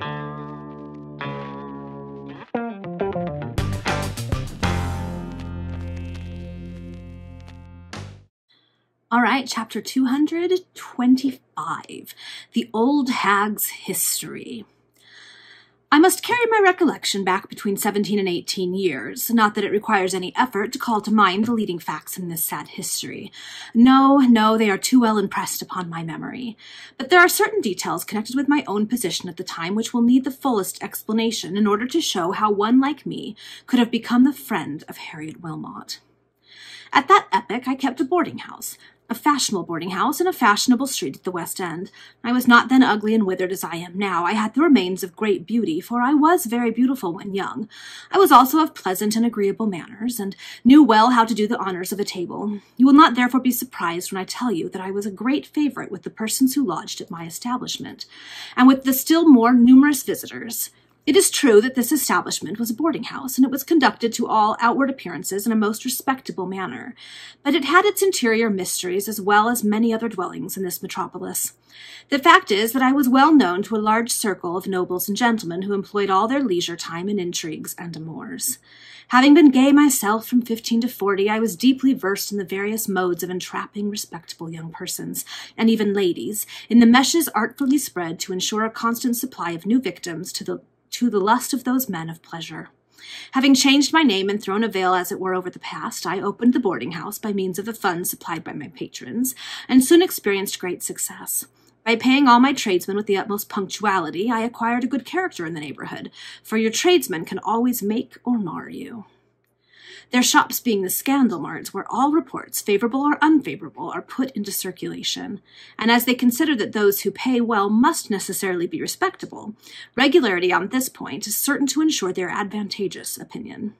All right, chapter 225, The Old Hag's History. I must carry my recollection back between 17 and 18 years, not that it requires any effort to call to mind the leading facts in this sad history. No, they are too well impressed upon my memory. But there are certain details connected with my own position at the time which will need the fullest explanation in order to show how one like me could have become the friend of Harriet Wilmot. At that epoch I kept a boarding house, a fashionable boarding house in a fashionable street at the West End. I was not then ugly and withered as I am now. I had the remains of great beauty, for I was very beautiful when young. I was also of pleasant and agreeable manners, and knew well how to do the honors of a table. You will not therefore be surprised when I tell you that I was a great favorite with the persons who lodged at my establishment, and with the still more numerous visitors. It is true that this establishment was a boarding house, and it was conducted to all outward appearances in a most respectable manner, but it had its interior mysteries as well as many other dwellings in this metropolis. The fact is that I was well known to a large circle of nobles and gentlemen who employed all their leisure time in intrigues and amours. Having been gay myself from 15 to 40, I was deeply versed in the various modes of entrapping respectable young persons, and even ladies, in the meshes artfully spread to ensure a constant supply of new victims to the lust of those men of pleasure. Having changed my name and thrown a veil, as it were, over the past, I opened the boarding house by means of the funds supplied by my patrons, and soon experienced great success. By paying all my tradesmen with the utmost punctuality, I acquired a good character in the neighborhood, for your tradesmen can always make or mar you. Their shops being the scandal marts where all reports, favorable or unfavorable, are put into circulation, and as they consider that those who pay well must necessarily be respectable, regularity on this point is certain to ensure their advantageous opinion.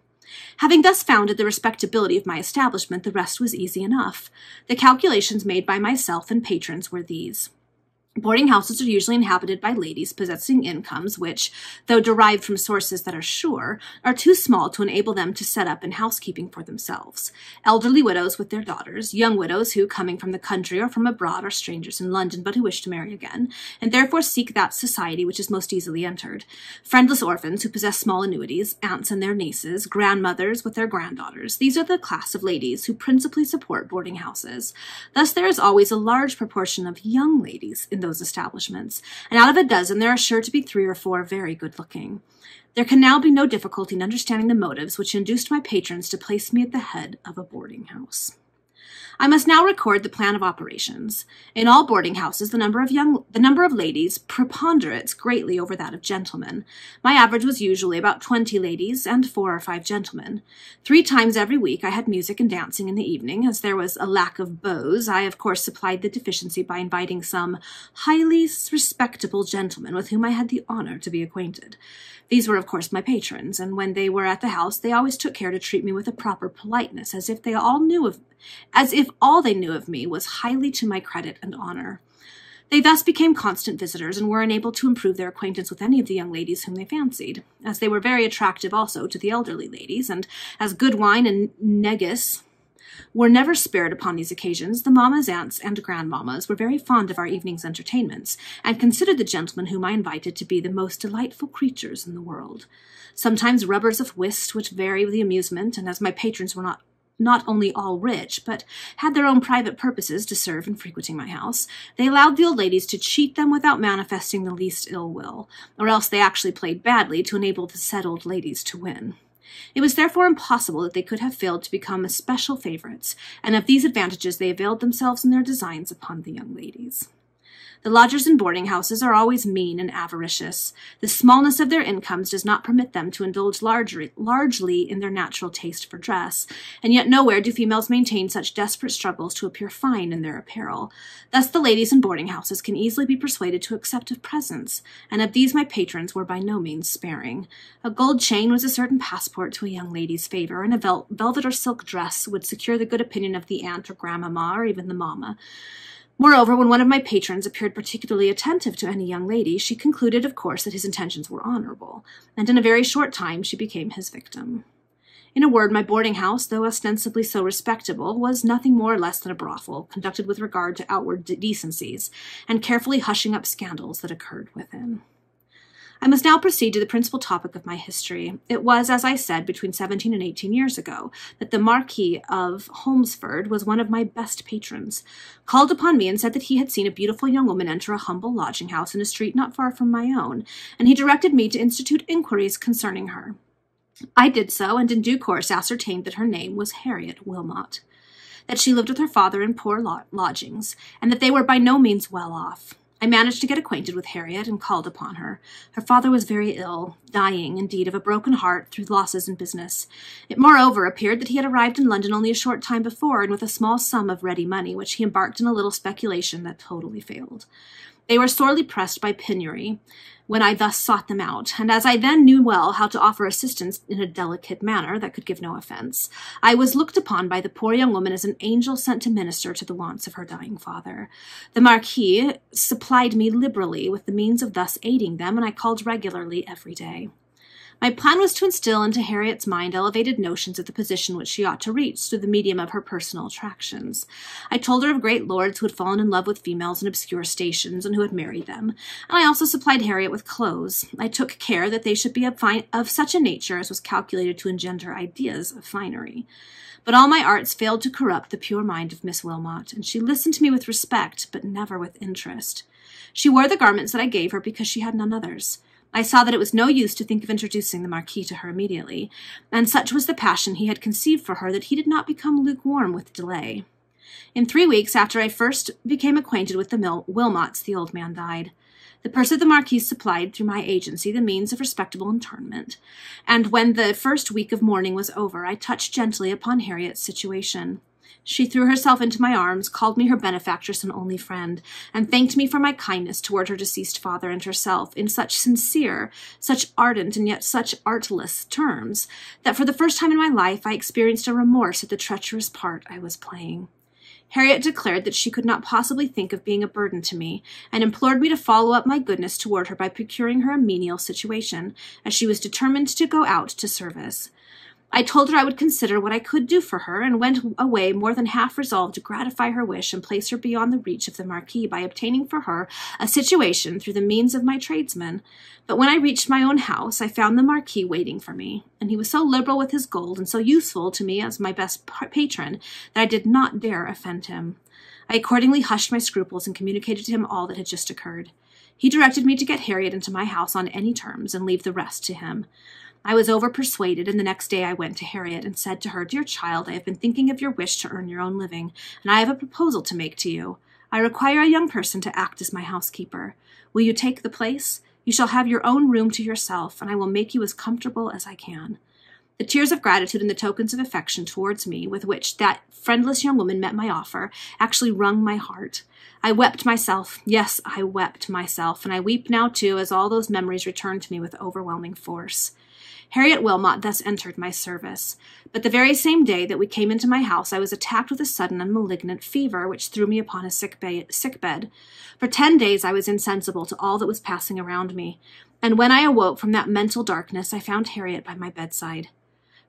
Having thus founded the respectability of my establishment, the rest was easy enough. The calculations made by myself and patrons were these. Boarding houses are usually inhabited by ladies possessing incomes which, though derived from sources that are sure, are too small to enable them to set up in housekeeping for themselves. Elderly widows with their daughters, young widows who, coming from the country or from abroad, are strangers in London but who wish to marry again, and therefore seek that society which is most easily entered. Friendless orphans who possess small annuities, aunts and their nieces, grandmothers with their granddaughters. These are the class of ladies who principally support boarding houses. Thus there is always a large proportion of young ladies in those establishments, and out of a dozen there are sure to be 3 or 4 very good-looking. There can now be no difficulty in understanding the motives which induced my patrons to place me at the head of a boarding house. I must now record the plan of operations. In all boarding houses, the number of ladies preponderates greatly over that of gentlemen. My average was usually about 20 ladies and 4 or 5 gentlemen. 3 times every week I had music and dancing in the evening. As there was a lack of beaux, I of course supplied the deficiency by inviting some highly respectable gentlemen with whom I had the honor to be acquainted. These were, of course, my patrons, and when they were at the house, they always took care to treat me with a proper politeness, as if all they knew of me was highly to my credit and honor. They thus became constant visitors, and were enabled to improve their acquaintance with any of the young ladies whom they fancied, as they were very attractive also to the elderly ladies, and as good wine and negus were never spared upon these occasions, the mammas, aunts, and grandmammas were very fond of our evening's entertainments, and considered the gentlemen whom I invited to be the most delightful creatures in the world. Sometimes rubbers of whist would vary the amusement, and as my patrons were not only all rich, but had their own private purposes to serve in frequenting my house, they allowed the old ladies to cheat them without manifesting the least ill will, or else they actually played badly to enable the said old ladies to win. It was therefore impossible that they could have failed to become especial favorites, and of these advantages they availed themselves in their designs upon the young ladies. The lodgers in boarding houses are always mean and avaricious. The smallness of their incomes does not permit them to indulge largely in their natural taste for dress, and yet nowhere do females maintain such desperate struggles to appear fine in their apparel. Thus the ladies in boarding houses can easily be persuaded to accept of presents, and of these my patrons were by no means sparing. A gold chain was a certain passport to a young lady's favor, and a velvet or silk dress would secure the good opinion of the aunt or grandmamma or even the mamma. Moreover, when one of my patrons appeared particularly attentive to any young lady, she concluded, of course, that his intentions were honorable, and in a very short time she became his victim. In a word, my boarding house, though ostensibly so respectable, was nothing more or less than a brothel, conducted with regard to outward decencies, and carefully hushing up scandals that occurred within. I must now proceed to the principal topic of my history. It was, as I said, between 17 and 18 years ago, that the Marquis of Holmesford was one of my best patrons, called upon me and said that he had seen a beautiful young woman enter a humble lodging-house in a street not far from my own, and he directed me to institute inquiries concerning her. I did so, and in due course ascertained that her name was Harriet Wilmot, that she lived with her father in poor lodgings, and that they were by no means well off. I managed to get acquainted with Harriet and called upon her. Her father was very ill, dying, indeed, of a broken heart through losses in business. It moreover appeared that he had arrived in London only a short time before, and with a small sum of ready money, which he embarked in a little speculation that totally failed. They were sorely pressed by penury when I thus sought them out, and as I then knew well how to offer assistance in a delicate manner that could give no offence, I was looked upon by the poor young woman as an angel sent to minister to the wants of her dying father. The Marquis supplied me liberally with the means of thus aiding them, and I called regularly every day. My plan was to instill into Harriet's mind elevated notions of the position which she ought to reach through the medium of her personal attractions. I told her of great lords who had fallen in love with females in obscure stations and who had married them, and I also supplied Harriet with clothes. I took care that they should be of such a nature as was calculated to engender ideas of finery. But all my arts failed to corrupt the pure mind of Miss Wilmot, and she listened to me with respect, but never with interest. She wore the garments that I gave her because she had none others. I saw that it was no use to think of introducing the Marquis to her immediately, and such was the passion he had conceived for her that he did not become lukewarm with delay. In 3 weeks after I first became acquainted with the Wilmots, the old man died. The purse of the Marquis supplied, through my agency, the means of respectable interment, and when the first week of mourning was over, I touched gently upon Harriet's situation. She threw herself into my arms, called me her benefactress and only friend, and thanked me for my kindness toward her deceased father and herself in such sincere, such ardent, and yet such artless terms, that for the first time in my life I experienced a remorse at the treacherous part I was playing. Harriet declared that she could not possibly think of being a burden to me, and implored me to follow up my goodness toward her by procuring her a menial situation, as she was determined to go out to service. I told her I would consider what I could do for her, and went away more than half resolved to gratify her wish and place her beyond the reach of the Marquis by obtaining for her a situation through the means of my tradesmen. But when I reached my own house, I found the Marquis waiting for me, and he was so liberal with his gold and so useful to me as my best patron that I did not dare offend him. I accordingly hushed my scruples and communicated to him all that had just occurred. He directed me to get Harriet into my house on any terms and leave the rest to him. I was over-persuaded, and the next day I went to Harriet and said to her, "Dear child, I have been thinking of your wish to earn your own living, and I have a proposal to make to you. I require a young person to act as my housekeeper. Will you take the place? You shall have your own room to yourself, and I will make you as comfortable as I can." The tears of gratitude and the tokens of affection towards me with which that friendless young woman met my offer actually wrung my heart. I wept myself. Yes, I wept myself, and I weep now too, as all those memories return to me with overwhelming force. Harriet Wilmot thus entered my service, but the very same day that we came into my house I was attacked with a sudden and malignant fever, which threw me upon a sick bed. For 10 days I was insensible to all that was passing around me, and when I awoke from that mental darkness I found Harriet by my bedside.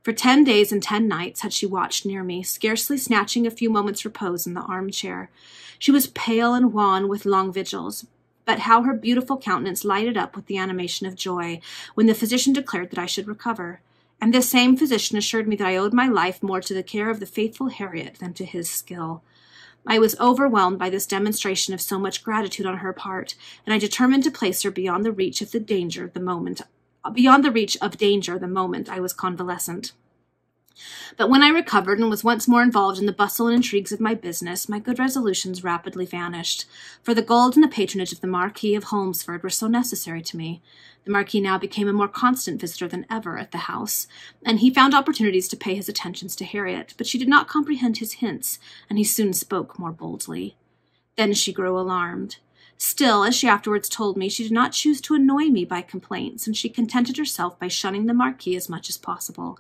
For 10 days and 10 nights had she watched near me, scarcely snatching a few moments' repose in the armchair. She was pale and wan with long vigils, but how her beautiful countenance lighted up with the animation of joy when the physician declared that I should recover. And this same physician assured me that I owed my life more to the care of the faithful Harriet than to his skill. I was overwhelmed by this demonstration of so much gratitude on her part, and I determined to place her beyond the reach of danger the moment I was convalescent. But when I recovered and was once more involved in the bustle and intrigues of my business, my good resolutions rapidly vanished, for the gold and the patronage of the Marquis of Holmesford were so necessary to me. The Marquis now became a more constant visitor than ever at the house, and he found opportunities to pay his attentions to Harriet, but she did not comprehend his hints, and he soon spoke more boldly. Then she grew alarmed. Still, as she afterwards told me, she did not choose to annoy me by complaints, and she contented herself by shunning the Marquis as much as possible.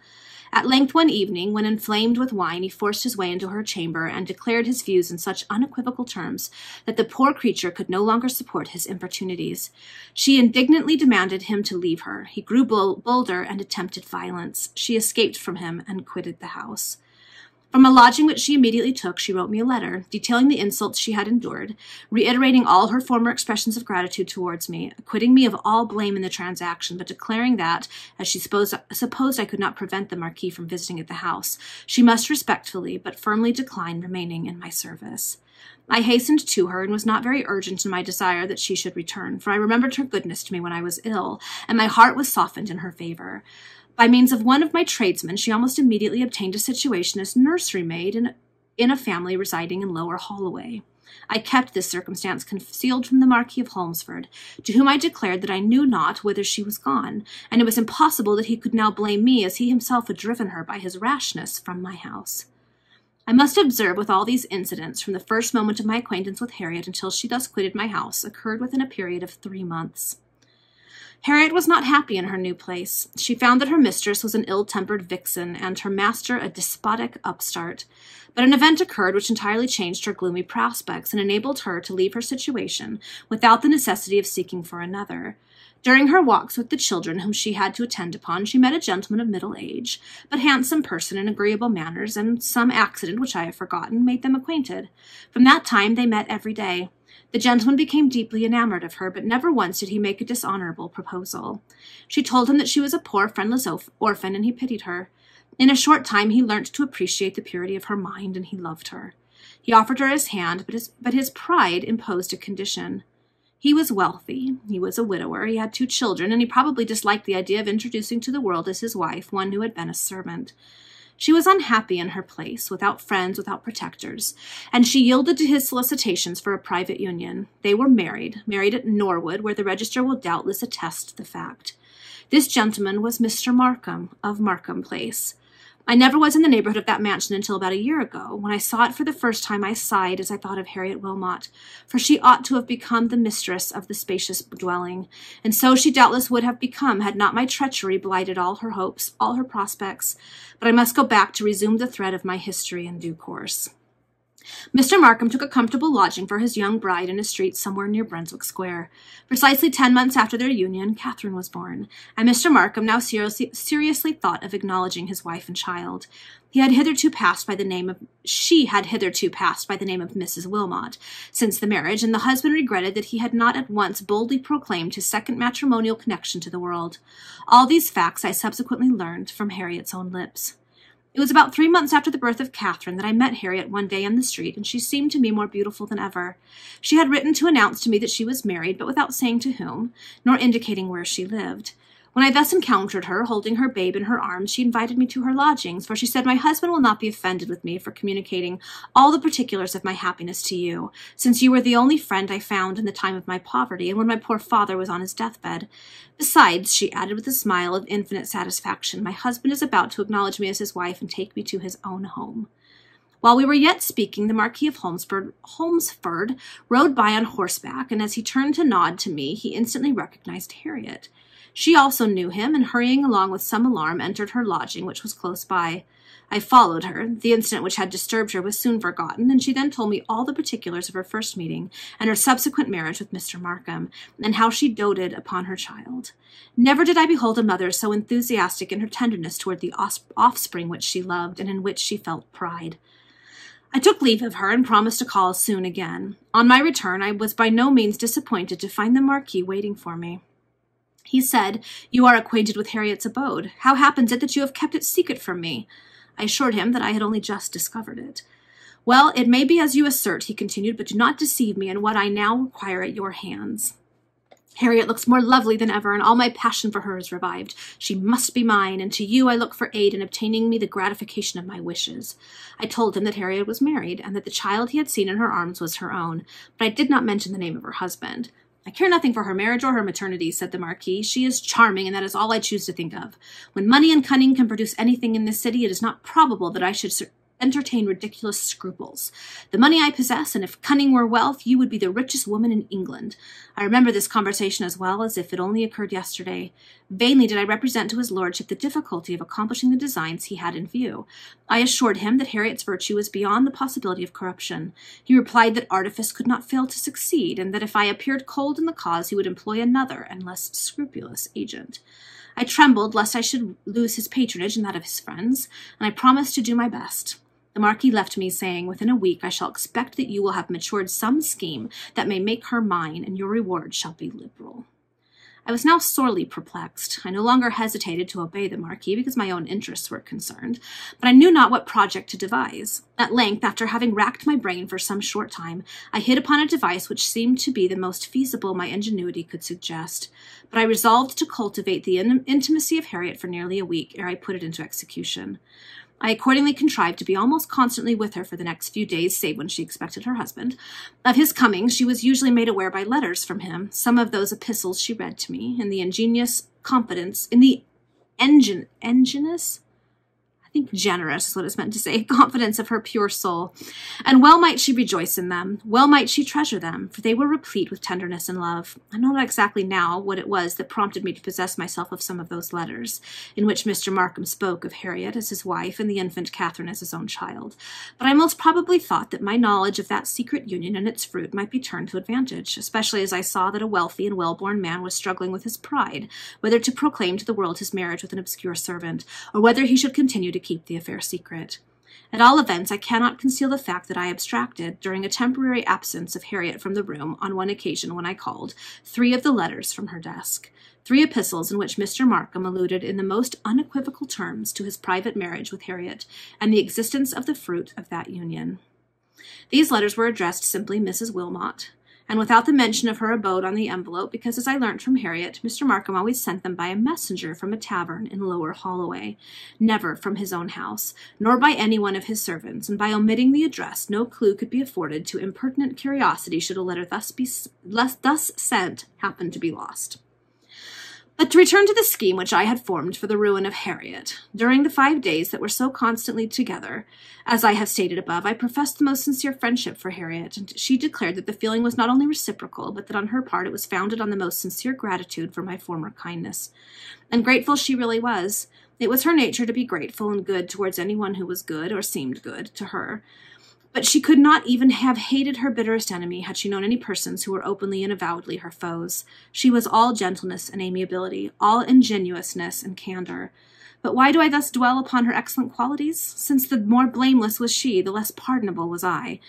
At length one evening, when inflamed with wine, he forced his way into her chamber and declared his views in such unequivocal terms that the poor creature could no longer support his importunities. She indignantly demanded him to leave her. He grew bolder and attempted violence. She escaped from him and quitted the house. From a lodging which she immediately took, she wrote me a letter, detailing the insults she had endured, reiterating all her former expressions of gratitude towards me, acquitting me of all blame in the transaction, but declaring that, as she supposed I could not prevent the Marquis from visiting at the house, she must respectfully but firmly decline remaining in my service. I hastened to her and was not very urgent in my desire that she should return, for I remembered her goodness to me when I was ill, and my heart was softened in her favor. By means of one of my tradesmen, she almost immediately obtained a situation as nursery-maid in a family residing in Lower Holloway. I kept this circumstance concealed from the Marquis of Holmesford, to whom I declared that I knew not whither she was gone, and it was impossible that he could now blame me, as he himself had driven her by his rashness from my house. I must observe with all these incidents, from the first moment of my acquaintance with Harriet until she thus quitted my house, occurred within a period of 3 months. Harriet was not happy in her new place. She found that her mistress was an ill-tempered vixen, and her master a despotic upstart. But an event occurred which entirely changed her gloomy prospects, and enabled her to leave her situation without the necessity of seeking for another. During her walks with the children whom she had to attend upon, she met a gentleman of middle age, but handsome person and agreeable manners, and some accident which I have forgotten made them acquainted. From that time they met every day. The gentleman became deeply enamored of her, but never once did he make a dishonorable proposal. She told him that she was a poor, friendless orphan, and he pitied her. In a short time he learnt to appreciate the purity of her mind, and he loved her. He offered her his hand, but his pride imposed a condition. He was wealthy, he was a widower, he had 2 children, and he probably disliked the idea of introducing to the world as his wife one who had been a servant. She was unhappy in her place, without friends, without protectors, and she yielded to his solicitations for a private union. They were married at Norwood, where the register will doubtless attest the fact. This gentleman was Mr. Markham, of Markham Place. I never was in the neighborhood of that mansion until about a year ago. When I saw it for the first time, I sighed as I thought of Harriet Wilmot, for she ought to have become the mistress of the spacious dwelling, and so she doubtless would have become had not my treachery blighted all her hopes, all her prospects. But I must go back to resume the thread of my history in due course. Mr. Markham took a comfortable lodging for his young bride in a street somewhere near Brunswick Square. Precisely 10 months after their union, Catherine was born, and Mr. Markham now seriously thought of acknowledging his wife and child. She had hitherto passed by the name of Mrs. Wilmot since the marriage, and the husband regretted that he had not at once boldly proclaimed his second matrimonial connection to the world. All these facts I subsequently learned from Harriet's own lips. It was about 3 months after the birth of Catherine that I met Harriet one day in the street, and she seemed to me more beautiful than ever. She had written to announce to me that she was married, but without saying to whom, nor indicating where she lived. When I thus encountered her, holding her babe in her arms, she invited me to her lodgings, for she said, "My husband will not be offended with me for communicating all the particulars of my happiness to you, since you were the only friend I found in the time of my poverty, and when my poor father was on his deathbed. Besides," she added with a smile of infinite satisfaction, "my husband is about to acknowledge me as his wife and take me to his own home." While we were yet speaking, the Marquis of Holmesford rode by on horseback, and as he turned to nod to me, he instantly recognized Harriet. She also knew him, and hurrying along with some alarm, entered her lodging, which was close by. I followed her. The incident which had disturbed her was soon forgotten, and she then told me all the particulars of her first meeting, and her subsequent marriage with Mr. Markham, and how she doted upon her child. Never did I behold a mother so enthusiastic in her tenderness toward the offspring which she loved, and in which she felt pride. I took leave of her, and promised to call soon again. On my return, I was by no means disappointed to find the Marquis waiting for me. He said, "You are acquainted with Harriet's abode. How happens it that you have kept it secret from me?" I assured him that I had only just discovered it. "Well, it may be as you assert," he continued, "but do not deceive me in what I now require at your hands. Harriet looks more lovely than ever, and all my passion for her is revived. She must be mine, and to you I look for aid in obtaining me the gratification of my wishes." I told him that Harriet was married, and that the child he had seen in her arms was her own, but I did not mention the name of her husband. "I care nothing for her marriage or her maternity," said the Marquis. "She is charming, and that is all I choose to think of. When money and cunning can produce anything in this city, it is not probable that I should entertain ridiculous scruples. The money I possess, and if cunning were wealth, you would be the richest woman in England." I remember this conversation as well as if it only occurred yesterday. Vainly did I represent to his lordship the difficulty of accomplishing the designs he had in view. I assured him that Harriet's virtue was beyond the possibility of corruption. He replied that artifice could not fail to succeed, and that if I appeared cold in the cause, he would employ another and less scrupulous agent. I trembled lest I should lose his patronage and that of his friends, and I promised to do my best. The Marquis left me, saying, "Within a week I shall expect that you will have matured some scheme that may make her mine, and your reward shall be liberal." I was now sorely perplexed. I no longer hesitated to obey the Marquis because my own interests were concerned, but I knew not what project to devise. At length, after having racked my brain for some short time, I hit upon a device which seemed to be the most feasible my ingenuity could suggest. But I resolved to cultivate the intimacy of Harriet for nearly a week ere I put it into execution. I accordingly contrived to be almost constantly with her for the next few days, save when she expected her husband. Of his coming, she was usually made aware by letters from him. Some of those epistles she read to me, in the ingenious confidence, in the generous is what it's meant to say, confidence of her pure soul. And well might she rejoice in them, well might she treasure them, for they were replete with tenderness and love. I know not exactly now what it was that prompted me to possess myself of some of those letters, in which Mr. Markham spoke of Harriet as his wife and the infant Catherine as his own child. But I most probably thought that my knowledge of that secret union and its fruit might be turned to advantage, especially as I saw that a wealthy and well-born man was struggling with his pride, whether to proclaim to the world his marriage with an obscure servant, or whether he should continue to keep the affair secret. At all events, I cannot conceal the fact that I abstracted, during a temporary absence of Harriet from the room on one occasion when I called, 3 of the letters from her desk, 3 epistles in which Mr. Markham alluded in the most unequivocal terms to his private marriage with Harriet and the existence of the fruit of that union. These letters were addressed simply Mrs. Wilmot, and without the mention of her abode on the envelope, because, as I learnt from Harriet, Mr. Markham always sent them by a messenger from a tavern in Lower Holloway, never from his own house, nor by any one of his servants, and by omitting the address, no clue could be afforded to impertinent curiosity should a letter thus sent happen to be lost. But to return to the scheme which I had formed for the ruin of Harriet. During the 5 days that were so constantly together, as I have stated above, I professed the most sincere friendship for Harriet, and she declared that the feeling was not only reciprocal, but that on her part it was founded on the most sincere gratitude for my former kindness. And grateful she really was. It was her nature to be grateful and good towards anyone who was good, or seemed good, to her. But she could not even have hated her bitterest enemy had she known any persons who were openly and avowedly her foes. She was all gentleness and amiability, all ingenuousness and candor. But why do I thus dwell upon her excellent qualities? Since the more blameless was she, the less pardonable was I.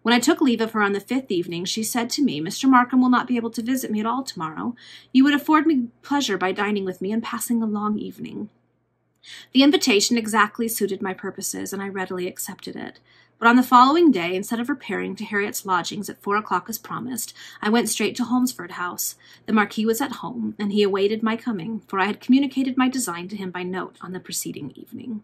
When I took leave of her on the 5th evening, she said to me, "Mr. Markham will not be able to visit me at all tomorrow. You would afford me pleasure by dining with me and passing a long evening." The invitation exactly suited my purposes, and I readily accepted it. But on the following day, instead of repairing to Harriet's lodgings at 4 o'clock as promised, I went straight to Holmesford House. The Marquis was at home, and he awaited my coming, for I had communicated my design to him by note on the preceding evening.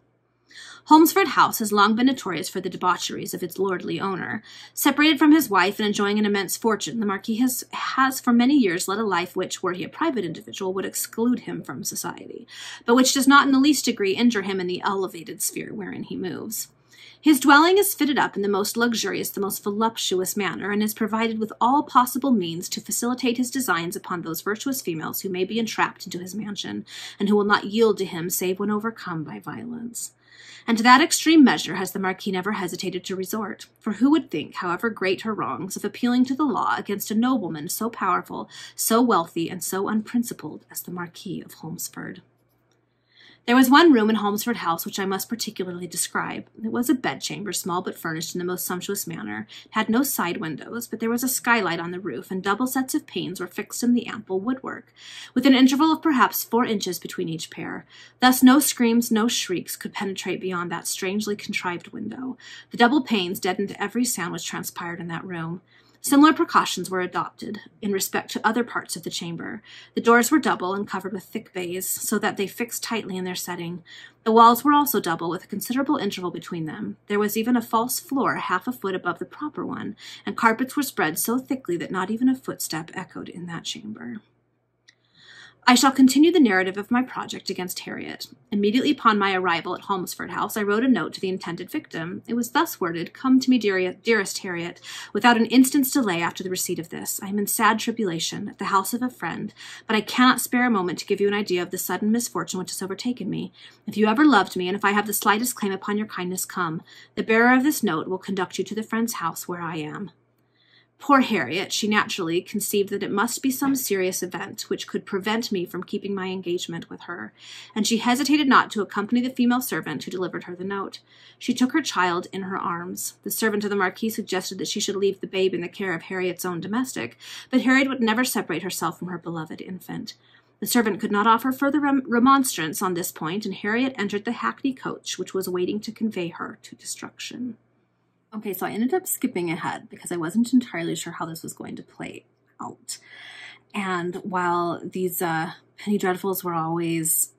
Holmesford House has long been notorious for the debaucheries of its lordly owner. Separated from his wife and enjoying an immense fortune, the Marquis has for many years led a life which, were he a private individual, would exclude him from society, but which does not in the least degree injure him in the elevated sphere wherein he moves. His dwelling is fitted up in the most luxurious, the most voluptuous manner, and is provided with all possible means to facilitate his designs upon those virtuous females who may be entrapped into his mansion, and who will not yield to him save when overcome by violence. And to that extreme measure has the Marquis never hesitated to resort, for who would think, however great her wrongs, of appealing to the law against a nobleman so powerful, so wealthy, and so unprincipled as the Marquis of Holmesford? There was one room in Holmesford House which I must particularly describe. It was a bedchamber, small but furnished in the most sumptuous manner. It had no side windows, but there was a skylight on the roof, and double sets of panes were fixed in the ample woodwork, with an interval of perhaps 4 inches between each pair. Thus no screams, no shrieks could penetrate beyond that strangely contrived window. The double panes deadened every sound which transpired in that room. Similar precautions were adopted in respect to other parts of the chamber. The doors were double and covered with thick baize, so that they fixed tightly in their setting. The walls were also double, with a considerable interval between them. There was even a false floor 1/2 foot above the proper one, and carpets were spread so thickly that not even a footstep echoed in that chamber. I shall continue the narrative of my project against Harriet. Immediately upon my arrival at Holmesford House, I wrote a note to the intended victim. It was thus worded: "Come to me, dearest Harriet, without an instant's delay after the receipt of this. I am in sad tribulation, at the house of a friend, but I cannot spare a moment to give you an idea of the sudden misfortune which has overtaken me. If you ever loved me, and if I have the slightest claim upon your kindness, come. The bearer of this note will conduct you to the friend's house where I am." Poor Harriet, she naturally conceived that it must be some serious event which could prevent me from keeping my engagement with her, and she hesitated not to accompany the female servant who delivered her the note. She took her child in her arms. The servant of the Marquis suggested that she should leave the babe in the care of Harriet's own domestic, but Harriet would never separate herself from her beloved infant. The servant could not offer further remonstrance on this point, and Harriet entered the hackney coach which was waiting to convey her to destruction. Okay, so I ended up skipping ahead because I wasn't entirely sure how this was going to play out. And while these Penny Dreadfuls were always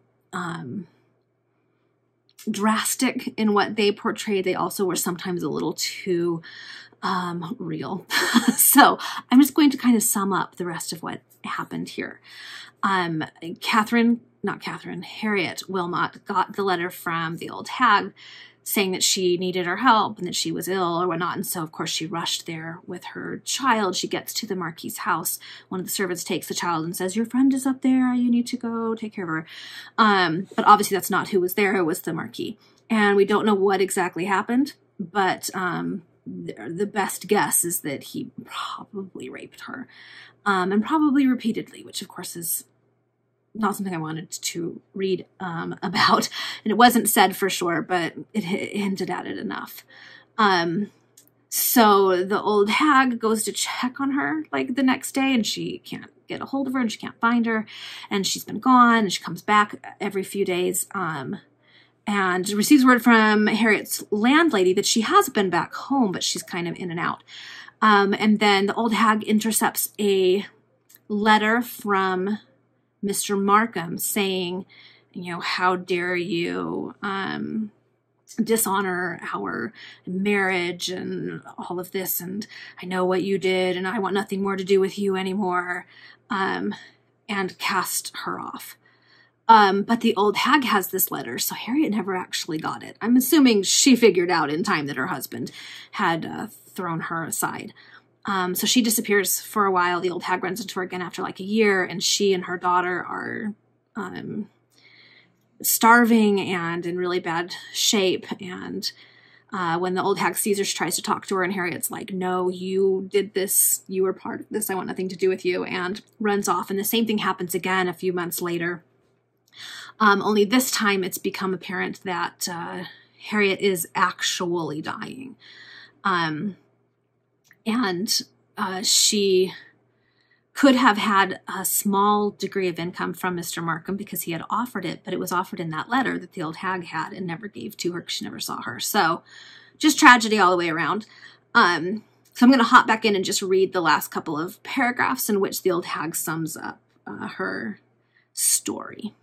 drastic in what they portrayed, they also were sometimes a little too real. So I'm just going to kind of sum up the rest of what happened here. Harriet Wilmot got the letter from the old hag saying that she needed her help and that she was ill or whatnot. And so, of course, she rushed there with her child. She gets to the Marquis's house. One of the servants takes the child and says, "Your friend is up there. You need to go take care of her." But obviously that's not who was there. It was the Marquis. And we don't know what exactly happened, but the best guess is that he probably raped her, and probably repeatedly, which, of course, is not something I wanted to read about, and it wasn't said for sure, but it hinted at it enough. So the old hag goes to check on her like the next day, and she can't get a hold of her, and she can't find her, and she's been gone, and she comes back every few days, and receives word from Harriet's landlady that she has been back home, but she's kind of in and out. And then the old hag intercepts a letter from Mr. Markham saying, you know, "How dare you dishonor our marriage and all of this, and I know what you did, and I want nothing more to do with you anymore," and cast her off. But the old hag has this letter, so Harriet never actually got it. I'm assuming she figured out in time that her husband had thrown her aside. So she disappears for a while. The old hag runs into her again after like a year, and she and her daughter are starving and in really bad shape. And when the old hag sees her, she tries to talk to her, and Harriet's like, "No, you did this. You were part of this. I want nothing to do with you," and runs off. And the same thing happens again a few months later. Only this time it's become apparent that Harriet is actually dying. And she could have had a small degree of income from Mr. Markham because he had offered it, but it was offered in that letter that the old hag had and never gave to her because she never saw her. So just tragedy all the way around. So I'm going to hop back in and just read the last couple of paragraphs in which the old hag sums up her story.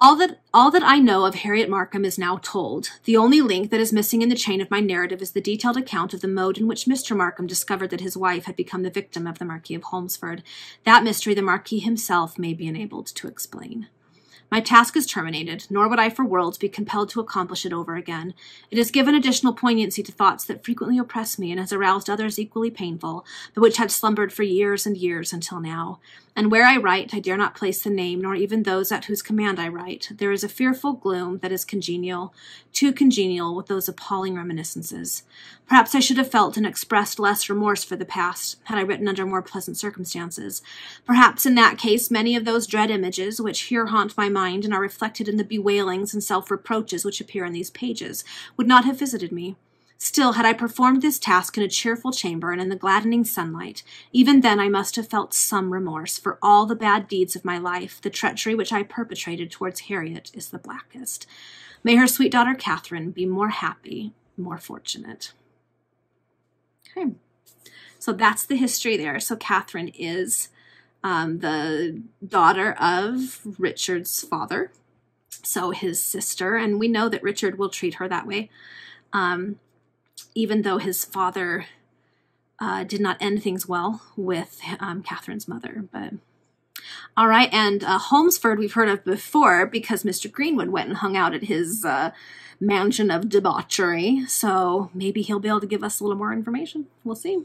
All that I know of Harriet Markham is now told. The only link that is missing in the chain of my narrative is the detailed account of the mode in which Mr. Markham discovered that his wife had become the victim of the Marquis of Holmesford. That mystery the Marquis himself may be enabled to explain. My task is terminated, nor would I for worlds be compelled to accomplish it over again. It has given additional poignancy to thoughts that frequently oppress me and has aroused others equally painful, but which had slumbered for years and years until now. And where I write, I dare not place the name, nor even those at whose command I write. There is a fearful gloom that is congenial, too congenial with those appalling reminiscences. Perhaps I should have felt and expressed less remorse for the past, had I written under more pleasant circumstances. Perhaps in that case many of those dread images, which here haunt my mind and are reflected in the bewailings and self-reproaches which appear in these pages, would not have visited me. Still, had I performed this task in a cheerful chamber and in the gladdening sunlight, even then I must have felt some remorse, for all the bad deeds of my life, the treachery which I perpetrated towards Harriet is the blackest. May her sweet daughter Catherine be more happy, more fortunate. Okay, so that's the history there. So Catherine is the daughter of Richard's father, so his sister, and we know that Richard will treat her that way. Even though his father did not end things well with Catherine's mother. But all right, and Holmesford we've heard of before because Mr. Greenwood went and hung out at his mansion of debauchery. So maybe he'll be able to give us a little more information. We'll see.